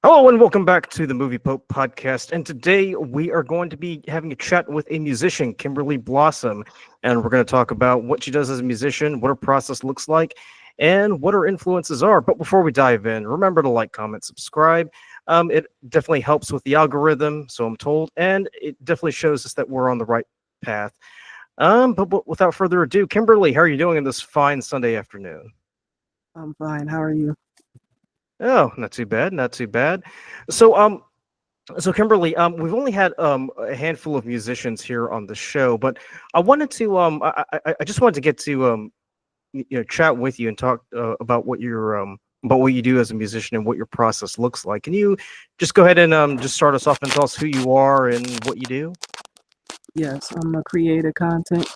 Hello and welcome back to the Movie Pope podcast. And today we are going to be having a chat with a musician, Kimberly Blossom, and we're going to talk about what she does as a musician, what her process looks like, and what her influences are. But before we dive in, remember to like, comment, subscribe. It definitely helps with the algorithm, so I'm told, and it definitely shows us that we're on the right path. But without further ado, Kimberly, how are you doing in this fine Sunday afternoon? I'm fine. How are you? Oh, not too bad, not too bad. So, Kimberly, we've only had a handful of musicians here on the show, but I wanted to I just wanted to get to chat with you and talk about what you do as a musician and what your process looks like. Can you just go ahead and just start us off and tell us who you are and what you do? Yes, I'm a creator content.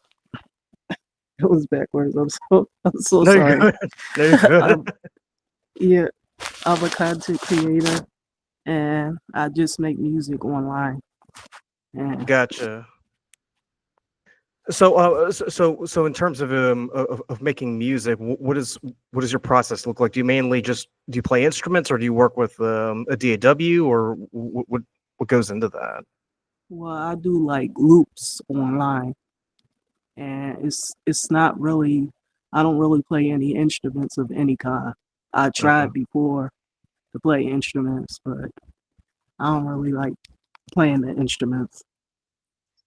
It was backwards. I'm so No, you're sorry. good. No, you're good. um, yeah, I'm a content creator, and I just make music online. And Gotcha. So in terms of making music, what does your process look like? Do you mainly just do you play instruments, or do you work with a DAW, or what goes into that? well, I do like loops online, and it's not really. I don't really play any instruments of any kind. I Hmm. tried before to play instruments, but I don't really like playing the instruments.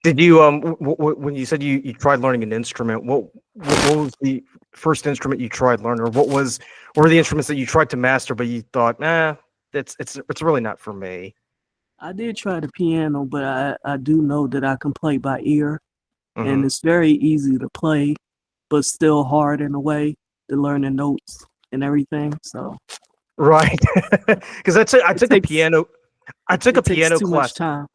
Did you when you said you tried learning an instrument, what was the first instrument you tried learning, or what were the instruments that you tried to master, but you thought, nah, it's really not for me. I did try the piano, but I do know that I can play by ear, and Hmm. it's very easy to play, but still hard in a way to learn the notes and everything. So Right, because I it took a takes piano. I took a it takes piano too much class. time.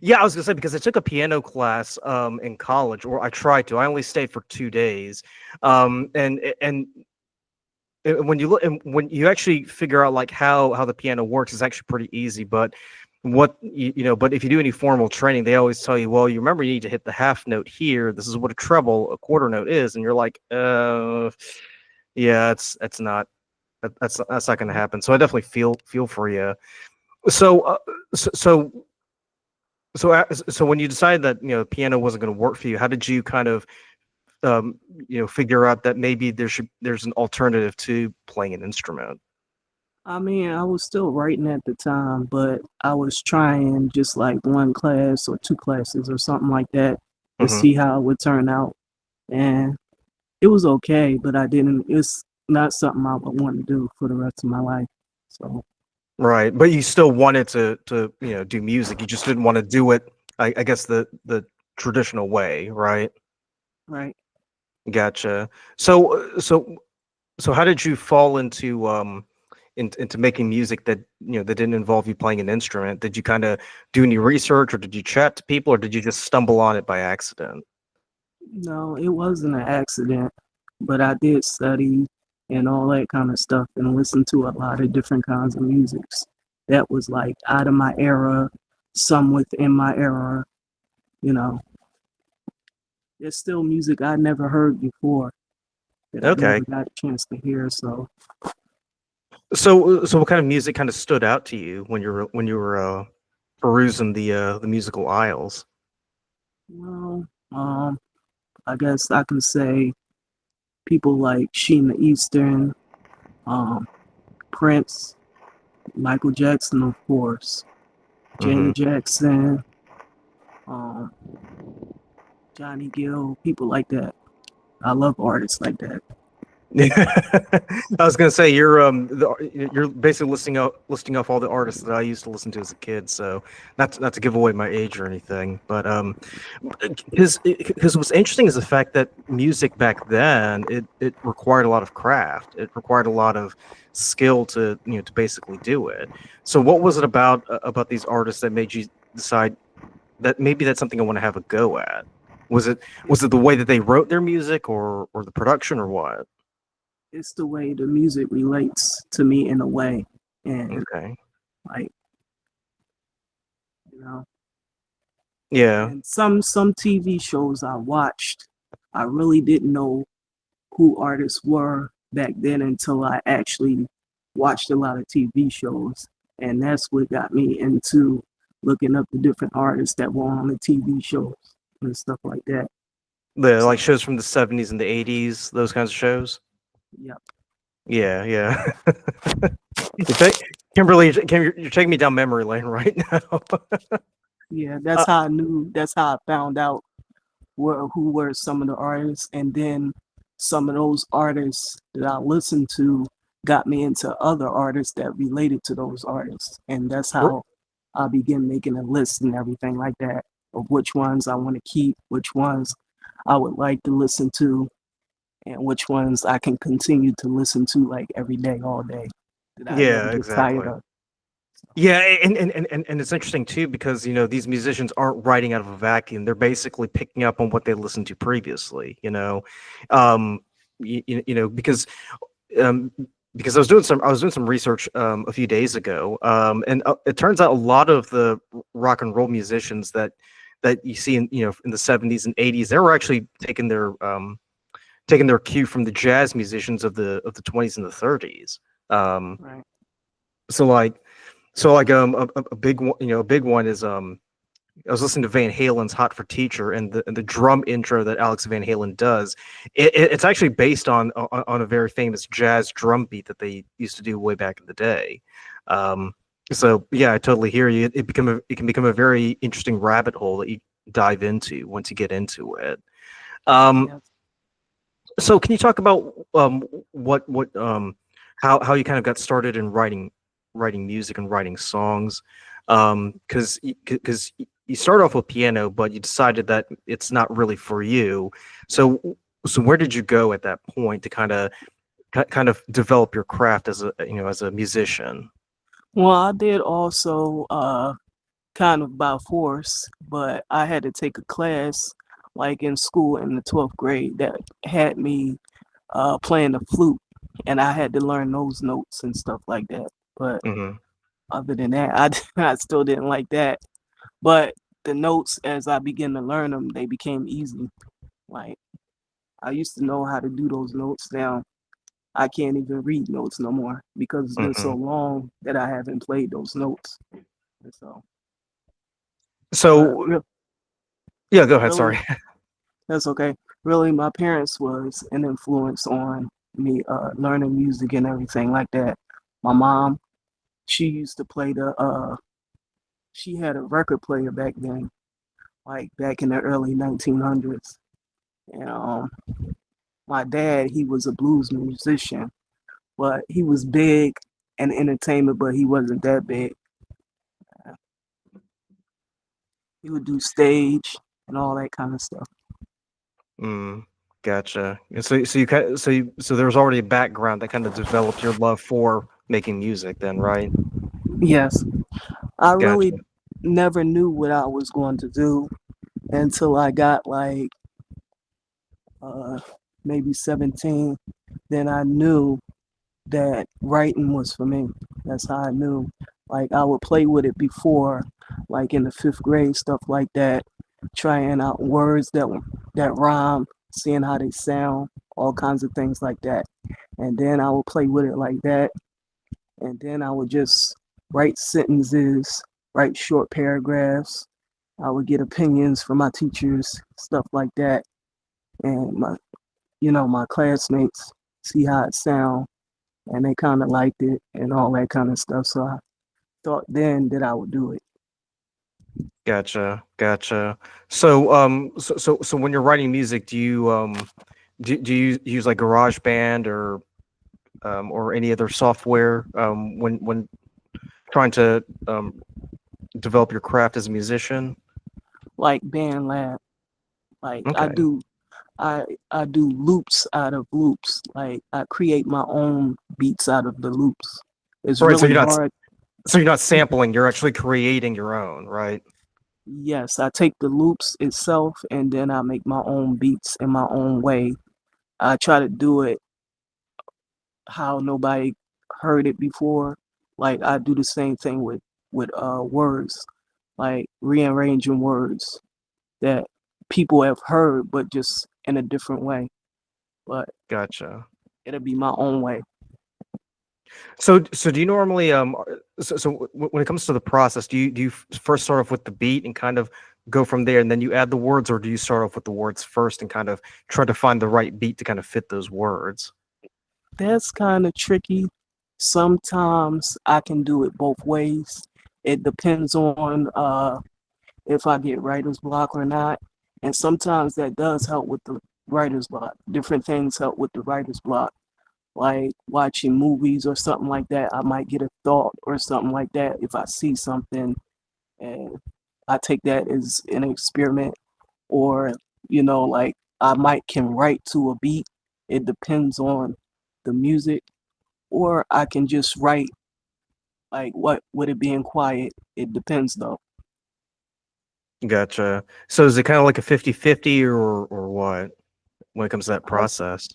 Yeah, I was gonna say because I took a piano class in college, or I tried to. I only stayed for 2 days, and when you look and when you actually figure out like how the piano works, it's actually pretty easy. But but if you do any formal training, they always tell you, well, you remember you need to hit the half note here. This is what a treble, a quarter note is, and you're like, yeah, it's not. That's not going to happen. So I definitely feel for you. So, so, so so when you decided that piano wasn't going to work for you, how did you kind of figure out that maybe there's an alternative to playing an instrument? I mean, I was still writing at the time, but I was trying just like one class or two classes or something like that to Hmm. see how it would turn out. And it was okay, but I didn't. It's not something I would want to do for the rest of my life. So, Right, but you still wanted to do music. You just didn't want to do it. I guess the traditional way, right? right. Gotcha. So so how did you fall into making music that that didn't involve you playing an instrument? Did you kind of do any research, or did you chat to people, or did you just stumble on it by accident? No, it wasn't an accident, but I did study and all that kind of stuff and listen to a lot of different kinds of musics that was like out of my era, some within my era, you know. There's still music I never heard before that I Okay. never got a chance to hear. So, So what kind of music kind of stood out to you when you were perusing the musical aisles? well, I guess I can say people like Sheena Easton, um, Prince, Michael Jackson, of course, Hmm. Janet Jackson, um, Johnny Gill, people like that. I love artists like that. I was gonna say you're basically listing off all the artists that I used to listen to as a kid. So not to give away my age or anything, but because what's interesting is the fact that music back then it required a lot of craft. It required a lot of skill to to basically do it. So what was it about these artists that made you decide that maybe that's something I want to have a go at? Was it It, was it the way that they wrote their music, or the production, or what? it's the way the music relates to me in a way, and Okay. like you know, Yeah. and some TV shows I watched, I really didn't know who artists were back then until I actually watched a lot of TV shows. And that's what got me into looking up the different artists that were on the TV shows and stuff like that. The like So, shows from the 70s and the 80s, those kinds of shows. yeah, Yeah, yeah. You take Kimberly, you're taking me down memory lane right now. yeah, uh, that's how I knew, that's how I found out who were some of the artists. And then some of those artists that I listened to got me into other artists that related to those artists. And that's r- how I began making a list and everything like that of which ones I want to keep, which ones I would like to listen to, and which ones I can continue to listen to like every day, all day, that I never yeah, get tired exactly. of. Yeah, and it's interesting too because these musicians aren't writing out of a vacuum. They're basically picking up on what they listened to previously. Um, because um, I was doing some research a few days ago, and it turns out a lot of the rock and roll musicians that you see in the 70s and 80s, they were actually taking their cue from the jazz musicians of the 20s and the 30s. Um, Right. so like a big one, a big one is I was listening to Van Halen's "Hot for Teacher," and the drum intro that Alex Van Halen does. It's actually based on a very famous jazz drum beat that they used to do way back in the day. Um, so yeah, I totally hear you. It can become a very interesting rabbit hole that you dive into once you get into it. Um, Yes. so can you talk about what how you kind of got started in writing music and writing songs? Because you start off with piano, but you decided that it's not really for you. So so where did you go at that point to kind of develop your craft as as a musician? Well, I did also kind of by force, but I had to take a class like in school in the 12th grade that had me playing the flute, and I had to learn those notes and stuff like that. But Hmm. other than that, I still didn't like that. But the notes, as I began to learn them, they became easy. Like I used to know how to do those notes. Now I can't even read notes no more because it's been so Hmm. long that I haven't played those notes. And so, but So yeah, go ahead. really, Sorry. that's okay. Really, my parents was an influence on me learning music and everything like that. My mom, she used to play she had a record player back then, like back in the early 1900s. And my dad, he was a blues musician, but he was big in entertainment, but he wasn't that big. He would do stage and all that kind of stuff. Mm, gotcha. And so there was already a background that kind of developed your love for making music then, right? Yes, I really Gotcha. never knew what I was going to do until I got like uh, maybe 17. Then I knew that writing was for me. That's how I knew. Like I would play with it before, like in the 5th grade, stuff like that, trying out words that rhyme, seeing how they sound, all kinds of things like that. And then I would play with it like that, and then I would just write sentences, write short paragraphs. I would get opinions from my teachers, stuff like that, and my classmates see how it sound, and they kind of liked it and all that kind of stuff. So I thought then that I would do it. Gotcha. Gotcha. So so when you're writing music, do you use like GarageBand or any other software when trying to develop your craft as a musician? Like band lab, like Okay. I do loops out of loops. Like I create my own beats out of the loops. It's Right, really hard. so you're not sampling, you're actually creating your own, right? Yes, I take the loops itself and then I make my own beats in my own way. I try to do it how nobody heard it before. Like I do the same thing with words, like rearranging words that people have heard, but just in a different way. But Gotcha. it'll be my own way. So do you normally when it comes to the process, first start off with the beat and kind of go from there, and then you add the words, or do you start off with the words first and kind of try to find the right beat to kind of fit those words? That's kind of tricky. Sometimes I can do it both ways. It depends on if I get writer's block or not. And sometimes that does help with the writer's block. Different things help with the writer's block. Like watching movies or something like that, I might get a thought or something like that if I see something, and I take that as an experiment. Or, like I might can write to a beat. It depends on the music. Or I can just write like what would it being quiet. It depends though. Gotcha. So is it kind of like a 50-50 or what when it comes to that I process?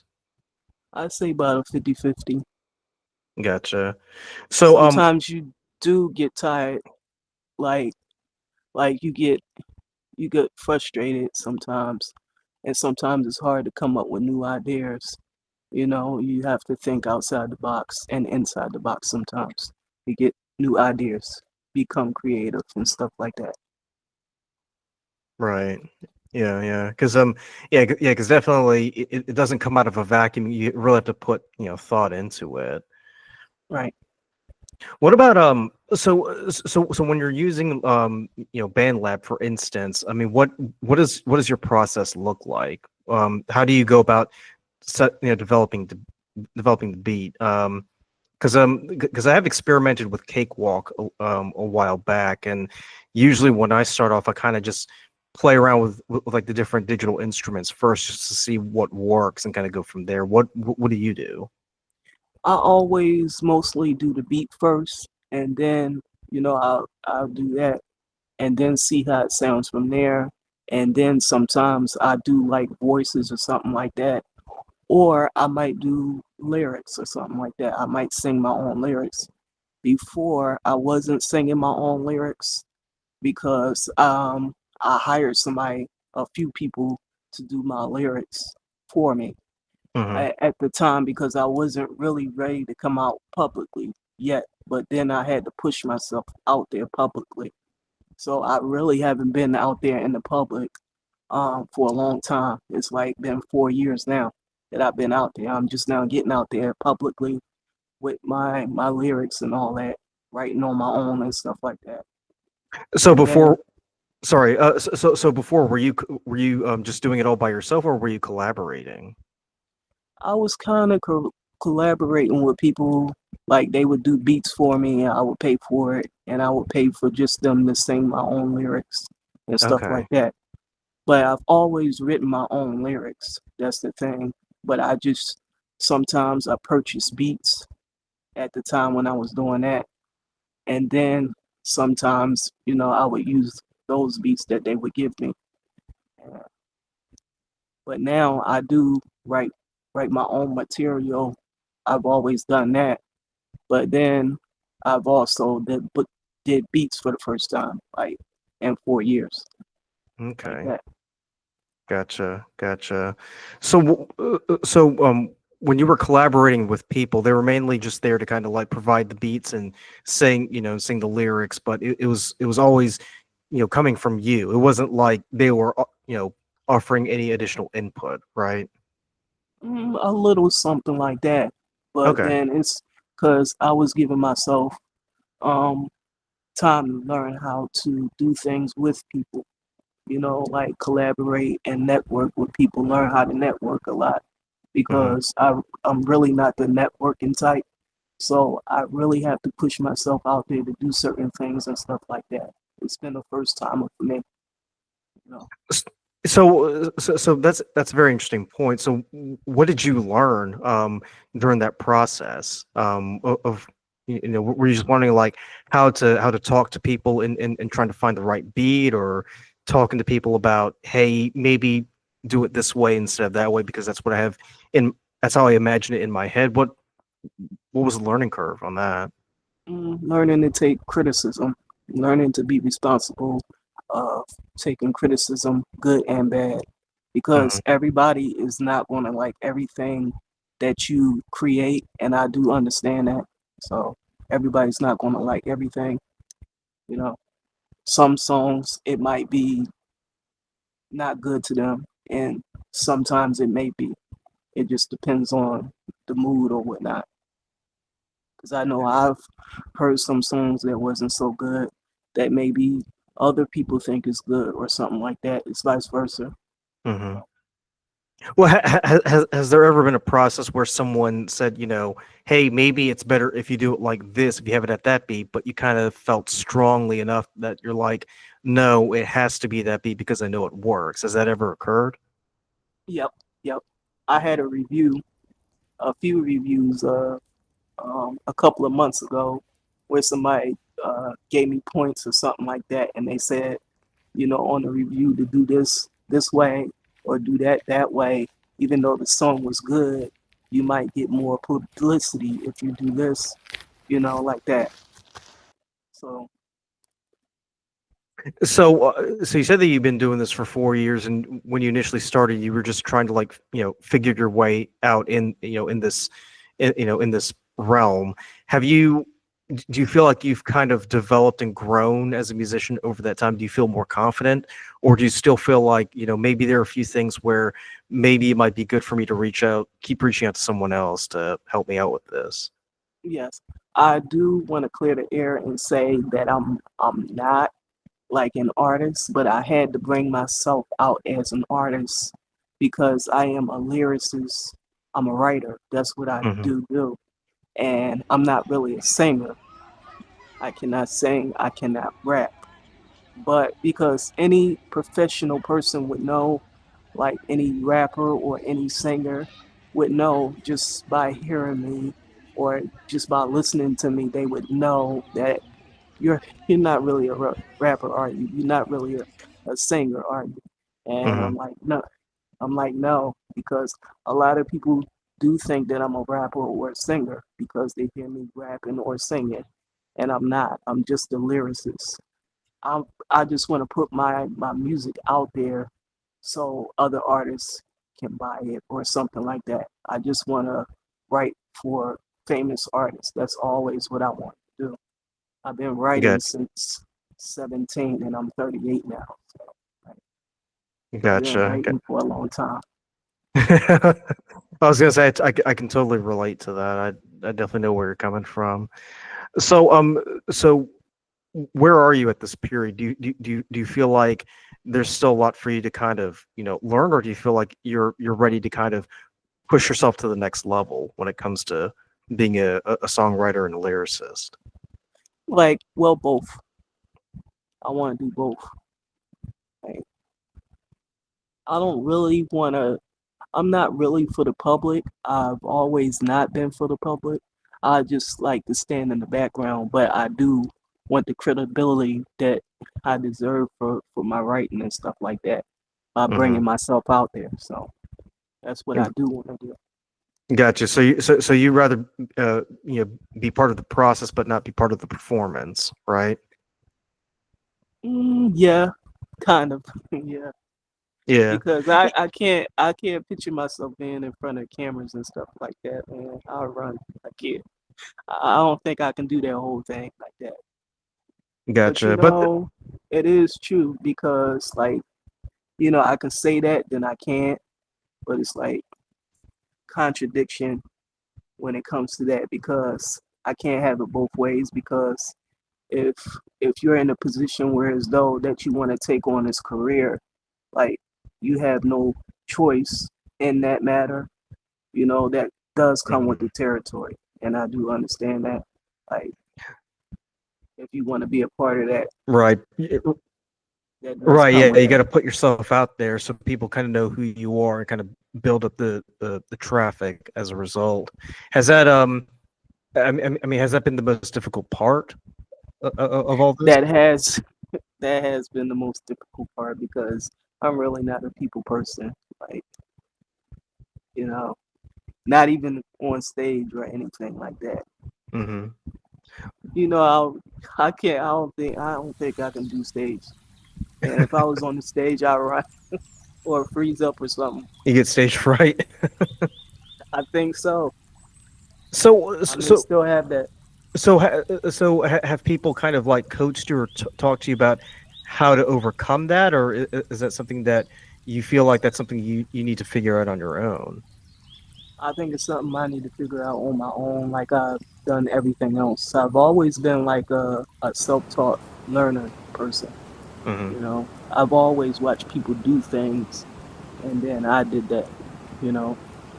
I say about a 50-50. Gotcha. So Sometimes you do get tired, like you get frustrated sometimes, and sometimes it's hard to come up with new ideas. You have to think outside the box and inside the box sometimes to get new ideas, become creative and stuff like that. right. Yeah, because definitely it doesn't come out of a vacuum. You really have to put, thought into it. Right. What about so when you're using BandLab, for instance, I mean, what does your process look like? How do you go about developing the beat? Because I have experimented with Cakewalk a while back, and usually when I start off, I kind of just play around with like the different digital instruments first, just to see what works and kind of go from there. What do you do? I always mostly do the beat first, and then I'll do that, and then see how it sounds from there. And then sometimes I do like voices or something like that, or I might do lyrics or something like that. I might sing my own lyrics. Before I wasn't singing my own lyrics because I hired a few people to do my lyrics for me Hmm. at the time because I wasn't really ready to come out publicly yet. But then I had to push myself out there publicly. So I really haven't been out there in the public for a long time. It's like been 4 years now that I've been out there. I'm just now getting out there publicly with my lyrics and all that, writing on my own and stuff like that. So And then before, sorry, so before, were you just doing it all by yourself, or were you collaborating? I was kind of collaborating with people, like they would do beats for me and I would pay for it, and I would pay for just them to sing my own lyrics and stuff like Okay. that. But I've always written my own lyrics. That's the thing. But I just sometimes I purchase beats at the time when I was doing that. And then sometimes, I would use those beats that they would give me. Uh, But now I do write my own material. I've always done that. But then I've also did beats for the first time, like in 4 years, like Okay. that. Gotcha. When you were collaborating with people, they were mainly just there to kind of like provide the beats and sing the lyrics, but it was always, coming from you. It wasn't like they were, offering any additional input, right? A little something like that. But Okay. then it's because I was giving myself um time to learn how to do things with people, like collaborate and network with people, learn how to network a lot Hmm. because I'm really not the networking type. So I really have to push myself out there to do certain things and stuff like that. It's been the first time for me, you know. So that's a very interesting point. So what did you learn during that process of were you just wondering like how to talk to people and trying to find the right beat, or talking to people about, hey, maybe do it this way instead of that way, because in that's how I imagine it in my head. What was the learning curve on that? Learning to take criticism, learning to be responsible of taking criticism, good and bad, because Hmm. everybody is not going to like everything that you create, and I do understand that. So everybody's not gonna like everything, you know. Some songs it might be not good to them, and sometimes it may be. It just depends on the mood or whatnot. Because I know I've heard some songs that wasn't so good that maybe other people think is good or something like that. It's vice versa. Hmm. Well, has there ever been a process where someone said, hey, maybe it's better if you do it like this, if you have it at that beat, but you kind of felt strongly enough that you're like, no, it has to be that beat because I know it works. Has that ever occurred? Yep, yep. I had a few reviews a couple of months ago where somebody gave me points or something like that, and they said, on the review to do this way or do that way, even though the song was good, you might get more publicity if you do this, like that. So So you said that you've been doing this for 4 years, and when you initially started, you were just trying to like figure your way out in this in this realm. Have you? Do you feel like you've kind of developed and grown as a musician over that time? Do you feel more confident, or do you still feel like maybe there are a few things where maybe it might be good for me to keep reaching out to someone else to help me out with this? yes, I do want to clear the air and say that I'm not like an artist, but I had to bring myself out as an artist because I am a lyricist. I'm a writer. That's what I Hmm. do. And I'm not really a singer. I cannot sing, I cannot rap. But because any professional person would know, like any rapper or any singer would know just by hearing me or just by listening to me, they would know that you're not really a rapper, are you? You're not really a singer, are you? And Hmm. I'm like, no, because a lot of people do think that I'm a rapper or a singer because they hear me rapping or singing, and I'm not. I'm just a lyricist. I just want to put my music out there so other artists can buy it or something like that. I just want to write for famous artists. That's always what I want to do. I've been writing Got since 17 and I'm 38 now. So like, I've been gotcha. writing for a long time. I was gonna say I can totally relate to that. I definitely know where you're coming from. So so where are you at this period? Do you feel like there's still a lot for you to kind of learn, or do you feel like you're ready to kind of push yourself to the next level when it comes to being a songwriter and a lyricist? Like, well, both. I want to do both. Like, I don't really want to. I'm not really for the public. I've always not been for the public. I just like to stand in the background, but I do want the credibility that I deserve for my writing and stuff like that by Hmm. bringing myself out there. So that's what I do want to do. Gotcha. So you rather be part of the process but not be part of the performance, right? Yeah, kind of. Yeah, Yeah. because I can't picture myself being in front of cameras and stuff like that, man. I'll run. I can't. I don't think I can do that whole thing like that. But Gotcha. But it is true because like, I can say that, then I can't, but it's like contradiction when it comes to that because I can't have it both ways because if if you're in a position where as though that you want to take on this career, like you have no choice in that matter, that does come with mhm, the territory. And I do understand that. Like if you want to be a part of that, right. that does Right, come yeah, with you got that. to put yourself out there so people kind of know who you are and kind of build up the traffic as a result. Has that I mean, has that been the most difficult part of all this? That has that has been the most difficult part because I'm really not a people person. Like, you know, not even on stage or anything like that. Hmm. I can't. I don't think I can do stage. And if I was on the stage, I'd run or freeze up or something. You get stage fright. I think so. So I may so still have that. Have people kind of like coached you or talked to you about how to overcome that, or is that something that you feel like that's something you need to figure out on your own? I think it's something I need to figure out on my own, like I've done everything else. I've always been like a self-taught learner person, Hmm. you know. I've always watched people do things and then I did that, you know.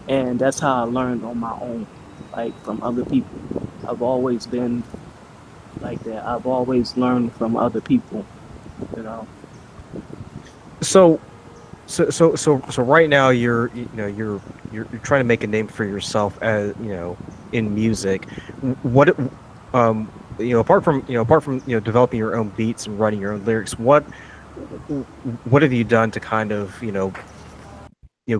And that's how I learned on my own, like from other people. I've always been like that. I've always learned from other people, you know. So so right now you're trying to make a name for yourself as in music. What apart from developing your own beats and writing your own lyrics, what have you done to kind of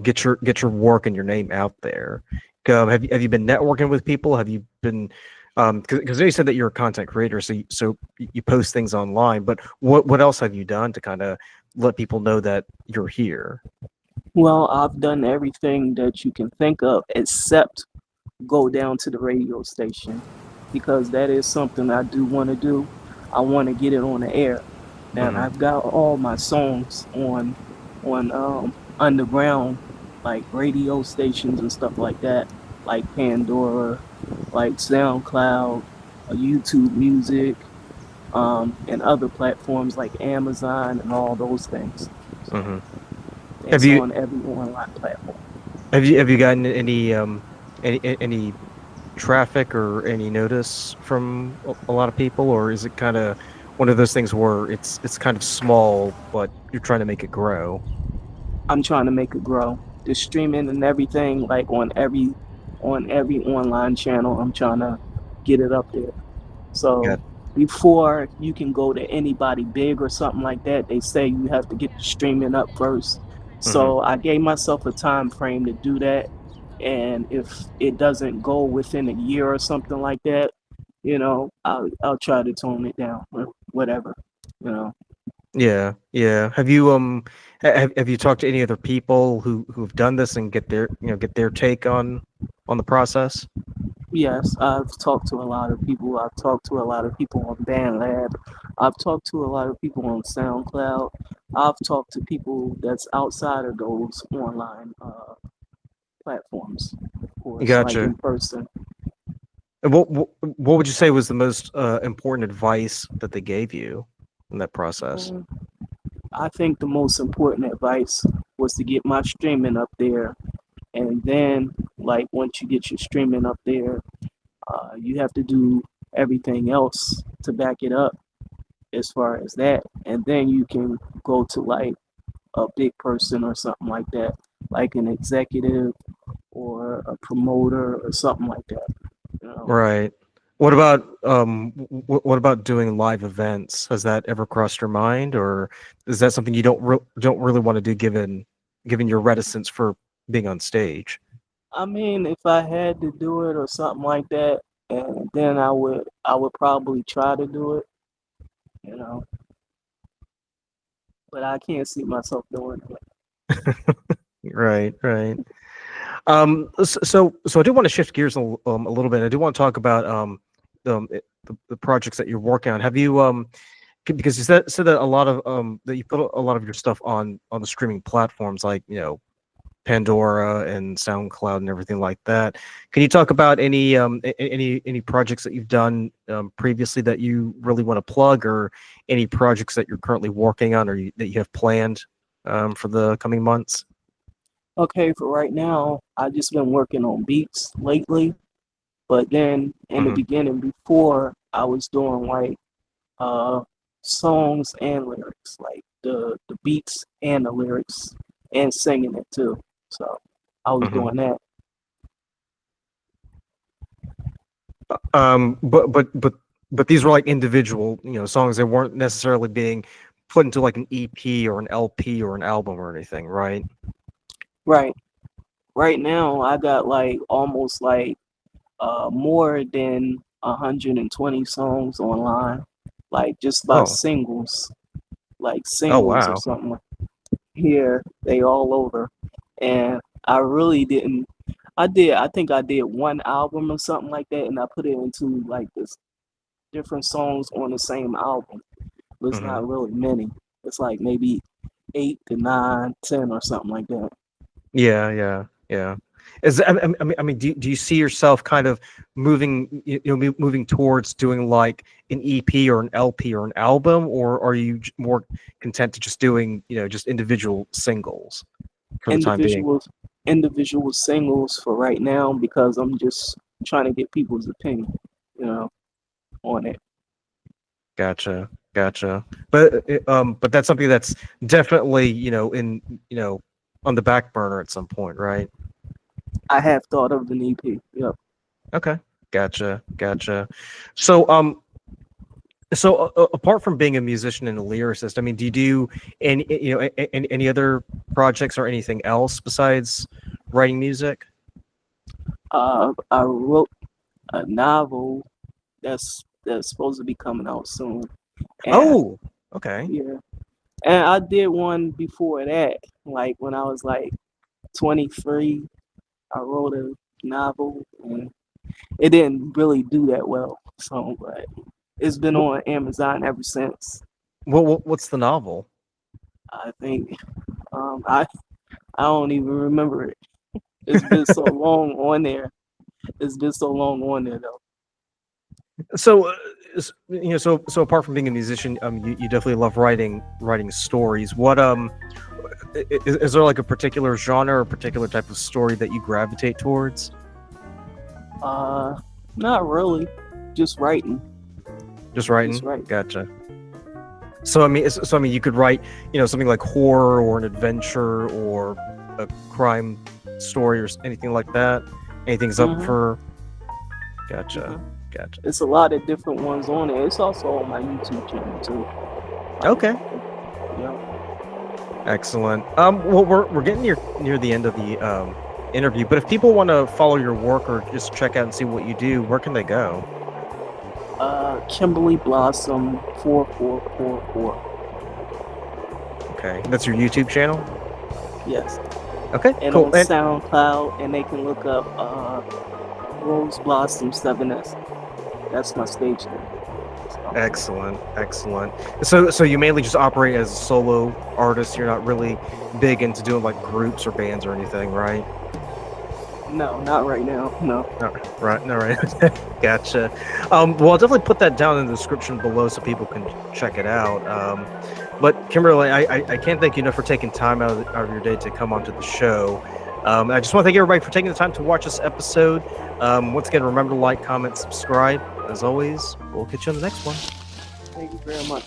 get your work and your name out there? Have you been networking with people? Have you been because you said that you're a content creator, so you post things online, but what else have you done to kind of let people know that you're here? Well, I've done everything that you can think of except go down to the radio station because that is something I do want to do. I want to get it on the air. And Hmm. I've got all my songs on underground like radio stations and stuff like that, like Pandora, like SoundCloud, YouTube Music, and other platforms like Amazon and all those things. So Hmm. Have it's you on every online platform. have you gotten any traffic or any notice from a lot of people, or is it kind of one of those things where it's kind of small, but you're trying to make it grow? I'm trying to make it grow. The streaming and everything, like on every online channel, I'm trying to get it up there. So Got before you can go to anybody big or something like that, they say you have to get the streaming up first. hmm So I gave myself a time frame to do that. And if it doesn't go within a year or something like that, I'll try to tone it down or whatever, you know. Yeah, yeah. Have you talked to any other people who've done this and get their take on the process? Yes, I've talked to a lot of people. I've talked to a lot of people on BandLab. I've talked to a lot of people on SoundCloud. I've talked to people that's outside of those online platforms, of course, like Gotcha. in person. And what would you say was the most important advice that they gave you in that process? Um, I think the most important advice was to get my streaming up there. And then, like, once you get your streaming up there, you have to do everything else to back it up as far as that. And then you can go to like a big person or something like that, like an executive or a promoter or something like that. You know, Right. What about doing live events? Has that ever crossed your mind, or is that something you don't really want to do given your reticence for being on stage? I mean, if I had to do it or something like that, and then I would probably try to do it. You know, but I can't see myself doing it. Right, right. So I do want to shift gears a little bit. I do want to talk about the projects that you're working on. Have you because you said that a lot of that you put a lot of your stuff on the streaming platforms like Pandora and SoundCloud and everything like that. Can you talk about any projects that you've done previously that you really want to plug, or any projects that you're currently working on, or that you have planned for the coming months? Okay, for right now, I just been working on beats lately. But then in the Hmm. beginning, before I was doing like uh songs and lyrics, like the beats and the lyrics and singing it too. So I was Hmm. doing that. But these were like individual, songs that weren't necessarily being put into like an EP or an LP or an album or anything, right? Right. Right now I got like almost like more than 120 songs online, like just by Oh, singles, like oh singles or wow. something. Here they all over, and I really didn't. I did. I think I did one album or something like that, and I put it into like this different songs on the same album. But it's Hmm. not really many. It's like maybe 8 to 9, 10 or something like that. Yeah, yeah, yeah. I mean, do you see yourself kind of moving, moving towards doing like an EP or an LP or an album, or are you more content to just doing, just individual singles for the time being? Individual individual singles for right now because I'm just trying to get people's opinion, you know, on it. Gotcha, gotcha. But that's something that's definitely, on the back burner at some point, right? I have thought of an EP. Yep. Okay, gotcha, gotcha. So, apart from being a musician and a lyricist, I mean, do you do any other projects or anything else besides writing music? I wrote a novel that's supposed to be coming out soon, and Oh, okay. yeah, and I did one before that, like when I was like 23. I wrote a novel, and it didn't really do that well. So, but it's been What, on Amazon ever since. what's the novel? I think I don't even remember it. It's been so long on there. It's been so long on there though. So, so apart from being a musician, you definitely love writing stories. What is there like a particular genre or a particular type of story that you gravitate towards? Uh, Not really. Just writing. Just Just writing. writing. Gotcha. So I mean, you could write, something like horror or an adventure or a crime story or anything like that. Anything's up hmm for. Gotcha. hmm Gotcha. It's a lot of different ones on there. It's also on my YouTube channel too. Okay. Yeah. Excellent. Well, we're getting near the end of the interview, but if people want to follow your work or just check out and see what you do, where can they go? Kimberly Blossom 4444. Okay, that's your YouTube channel. Yes. Okay, And cool. on SoundCloud, and they can look up Rose Blossom 7S. That's my stage name. So, Excellent, excellent. So you mainly just operate as a solo artist. You're not really big into doing like groups or bands or anything, right? no, not right now. No. No, right. Gotcha. Well, I'll definitely put that down in the description below so people can check it out. But Kimberly, I can't thank you enough for taking time out of your day to come onto the show. I just want to thank everybody for taking the time to watch this episode. Once again, remember to like, comment, subscribe. As always, we'll catch you on the next one. Thank you very much.